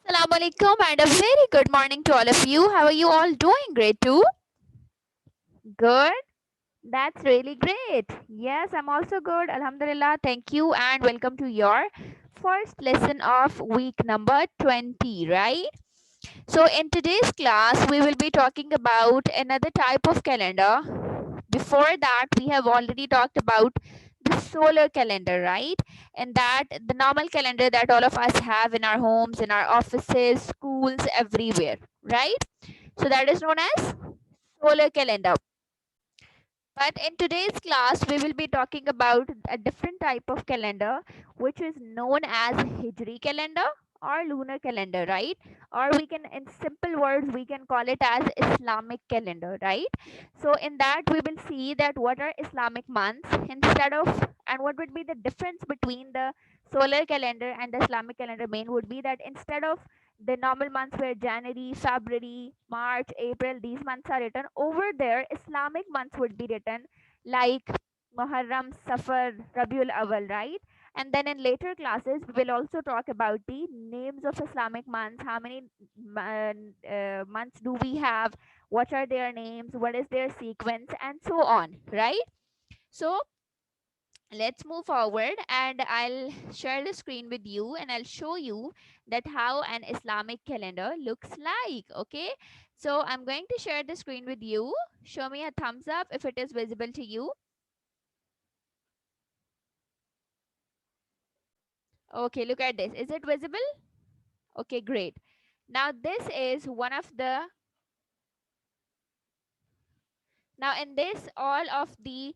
Assalamu alaikum and a very good morning to all of you. How are you all doing? Great too? Good. That's really great. Yes, I'm also good. Alhamdulillah. Thank you and welcome to your first lesson of week number 20, right? So, in today's class, we will be talking about another type of calendar. Before that, we have already talked about the solar calendar, right? And that the normal calendar that all of us have in our homes, in our offices, schools, everywhere, right? So, that is known as solar calendar. But in today's class, we will be talking about a different type of calendar, which is known as Hijri calendar or lunar calendar, right? Or we can, in simple words, we can call it as Islamic calendar, right? So in that, we will see that what are Islamic months instead of, and what would be the difference between the solar calendar and the Islamic calendar main would be that instead of the normal months where January, February, March, April, these months are written. Over there, Islamic months would be written like Muharram, Safar, Rabiul Awal, right? And then in later classes, we will also talk about the names of Islamic months. How many months do we have? What are their names? What is their sequence? And so on, right? So let's move forward and I'll share the screen with you and I'll show you that how an Islamic calendar looks like. Okay, so I'm going to share the screen with you. Show me a thumbs up if it is visible to you. Okay, look at this. Is it visible? Okay, great. Now this is one of the now in this all of the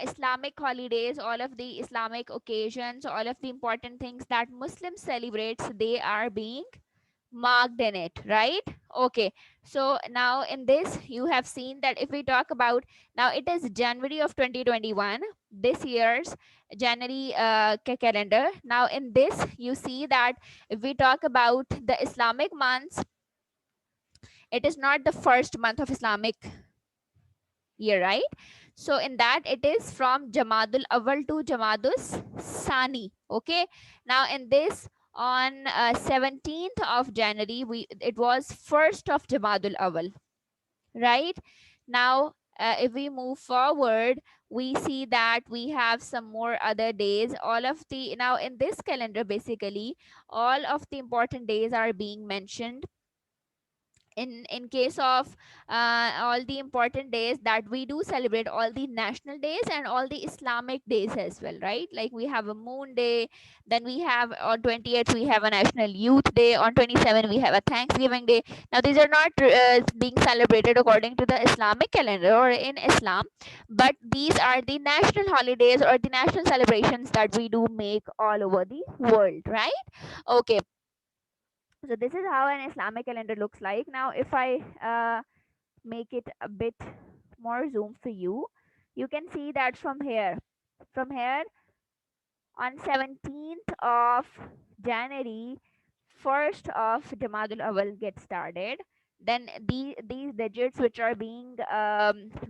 Islamic holidays, all of the Islamic occasions, all of the important things that Muslims celebrates, they are being marked in it, right? Okay, so now in this you have seen that if we talk about, now it is January of 2021, this year's January calendar. Now in this you see that if we talk about the Islamic months, it is not the first month of Islamic year, right? So in that it is from Jamadul Awal to Jamadus Sani. Okay, now in this on 17th of January, we it was first of Jamadul Awal, right? Now if we move forward, we see that we have some more other days. All of the, now in this calendar basically all of the important days are being mentioned. In case of all the important days that we do celebrate, all the national days and all the Islamic days as well, right? Like we have a moon day, then we have on 28th we have a national youth day, on 27th we have a Thanksgiving day. Now these are not being celebrated according to the Islamic calendar or in Islam, but these are the national holidays or the national celebrations that we do make all over the world, right? Okay, so this is how an Islamic calendar looks like. Now if I make it a bit more zoom for you, you can see that from here on 17th of January, first of Jamadul Awal gets started. Then these digits which are being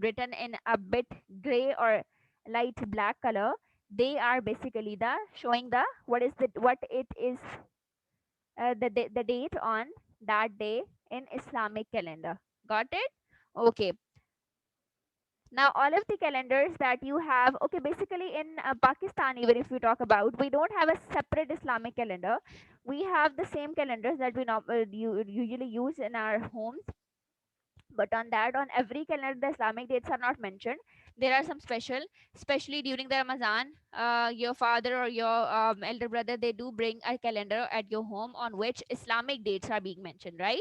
written in a bit gray or light black color, they are basically the showing the what it is, the date on that day in Islamic calendar. Got it? Okay. Now all of the calendars that you have, okay, basically in Pakistan, even if we talk about, we don't have a separate Islamic calendar. We have the same calendars that we usually use in our homes, but on that, on every calendar the Islamic dates are not mentioned. There are some special, especially during the Ramadan, your father or your elder brother, they do bring a calendar at your home on which Islamic dates are being mentioned, right?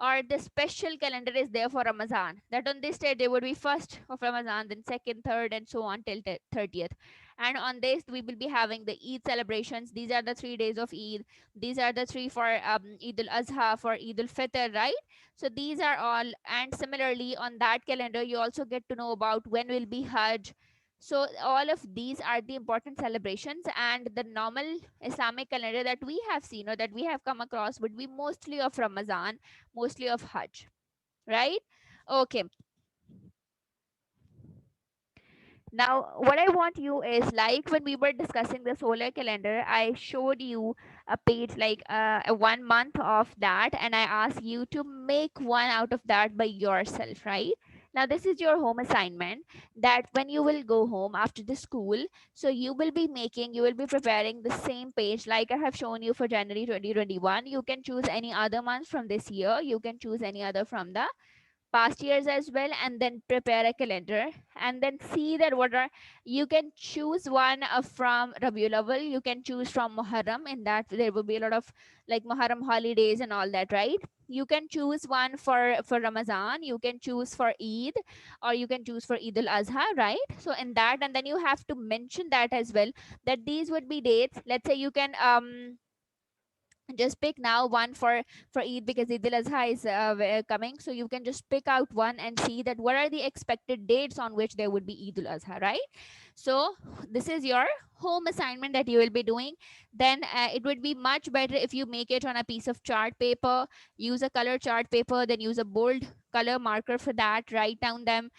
Or the special calendar is there for Ramadan, that on this day there would be first of Ramadan, then second, third, and so on till 30th. And on this we will be having the Eid celebrations. These are the 3 days of Eid. These are the three for Eid al-Azha, for Eid al-Fitr, right? So these are all, and similarly on that calendar you also get to know about when will be Hajj. So all of these are the important celebrations, and the normal Islamic calendar that we have seen or that we have come across would be mostly of Ramadan, mostly of Hajj, right? Okay. Now, what I want you is, like when we were discussing the solar calendar, I showed you a page like a 1 month of that, and I asked you to make one out of that by yourself, right? Now, this is your home assignment that when you will go home after the school, so you will be preparing the same page like I have shown you for January 2021. You can choose any other month from this year, you can choose any other from the past years as well, and then prepare a calendar and then see that what are, you can choose one from Rabiul Awwal, you can choose from Muharram, in that there will be a lot of like Muharram holidays and all that, right? You can choose one for Ramadan, you can choose for Eid, or you can choose for Eid al-Azha, right? So in that, and then you have to mention that as well, that these would be dates. Let's say you can just pick now one for Eid, because Eid al-Azha is coming, so you can just pick out one and see that what are the expected dates on which there would be Eid al-Azha, right? So this is your home assignment that you will be doing. Then it would be much better if you make it on a piece of chart paper, use a color chart paper, then use a bold color marker for that, write down them,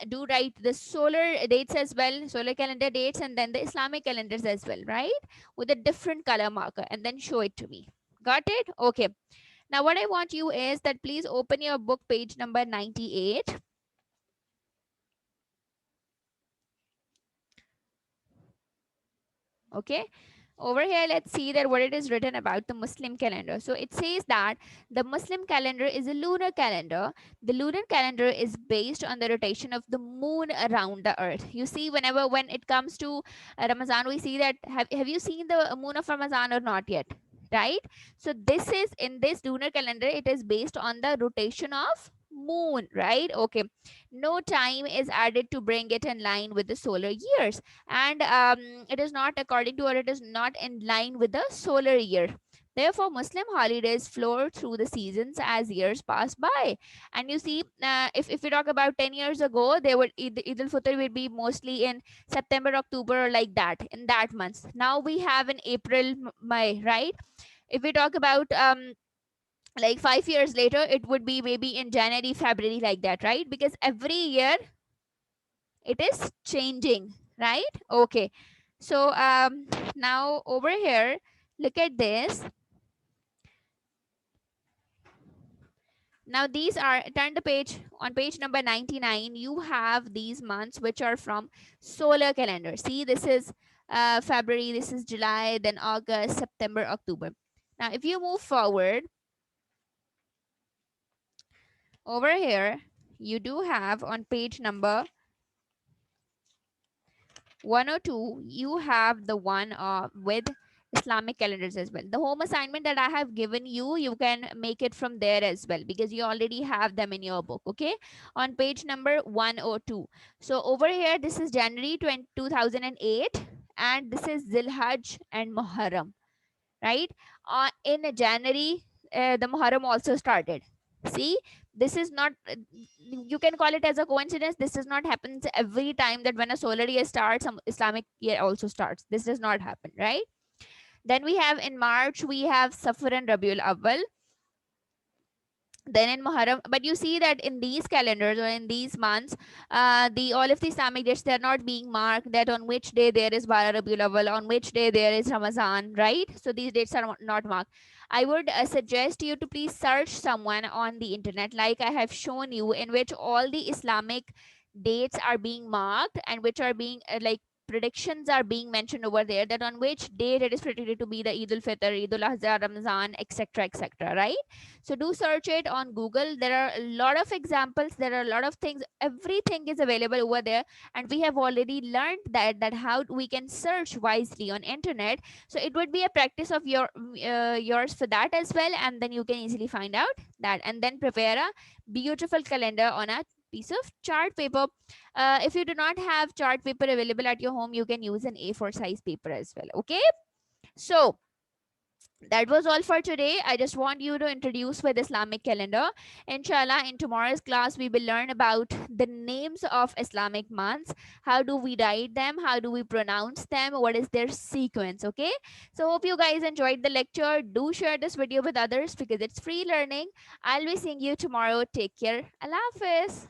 do write the solar dates as well, solar calendar dates, and then the Islamic calendars as well, right, with a different color marker, and then show it to me. Got it? Okay. Now, what I want you is that please open your book, page number 98. Okay. Over here, let's see that what it is written about the Muslim calendar. So it says that the Muslim calendar is a lunar calendar. The lunar calendar is based on the rotation of the moon around the earth. You see, when it comes to Ramadan, we see that, have you seen the moon of Ramadan or not yet? Right? So this is, in this lunar calendar, it is based on the rotation of moon, right? Okay. No time is added to bring it in line with the solar years, and it is not according to, or it is not in line with the solar year. Therefore, Muslim holidays flow through the seasons as years pass by. And you see, if we talk about 10 years ago, they would Eid al-Fitr will be mostly in September, October, or like that, in that months. Now we have in April, May, right? If we talk about like 5 years later, it would be maybe in January, February, like that, right? Because every year it is changing, right? Okay. So now over here, look at this. Now these are, turn the page, on page number 99, you have these months which are from solar calendar. See, this is February, this is July, then August, September, October. Now if you move forward, over here, you do have on page number 102, you have the one with Islamic calendars as well. The home assignment that I have given you, you can make it from there as well, because you already have them in your book. Okay, on page number 102. So over here, this is January 2008, and this is Zilhajj and Muharram, right? In January, the Muharram also started. See, this is not, you can call it as a coincidence. This does not happen every time that when a solar year starts, some Islamic year also starts. This does not happen, right? Then we have in March, we have Safar and Rabiul Awwal, then in Muharram. But you see that in these calendars or in these months, the all of the Islamic dates, they're not being marked that on which day there is Bara Rabiul Awwal, on which day there is Ramazan, right? So these dates are not marked. I would suggest you to please search someone on the internet, like I have shown you, in which all the Islamic dates are being marked, and which are being like predictions are being mentioned over there, that on which date it is predicted to be the Eid al-Fitr, Eid al-Azha, Ramazan, etc., etc., right? So do search it on Google. There are a lot of examples, there are a lot of things, everything is available over there, and we have already learned that how we can search wisely on internet. So it would be a practice of yours for that as well, and then you can easily find out that, and then prepare a beautiful calendar on a piece of chart paper. If you do not have chart paper available at your home, you can use an A4 size paper as well. Okay, so that was all for today. I just want you to introduce with Islamic calendar. Inshallah, in tomorrow's class, we will learn about the names of Islamic months. How do we write them? How do we pronounce them? What is their sequence? Okay. So hope you guys enjoyed the lecture. Do share this video with others because it's free learning. I'll be seeing you tomorrow. Take care. Allah Hafiz.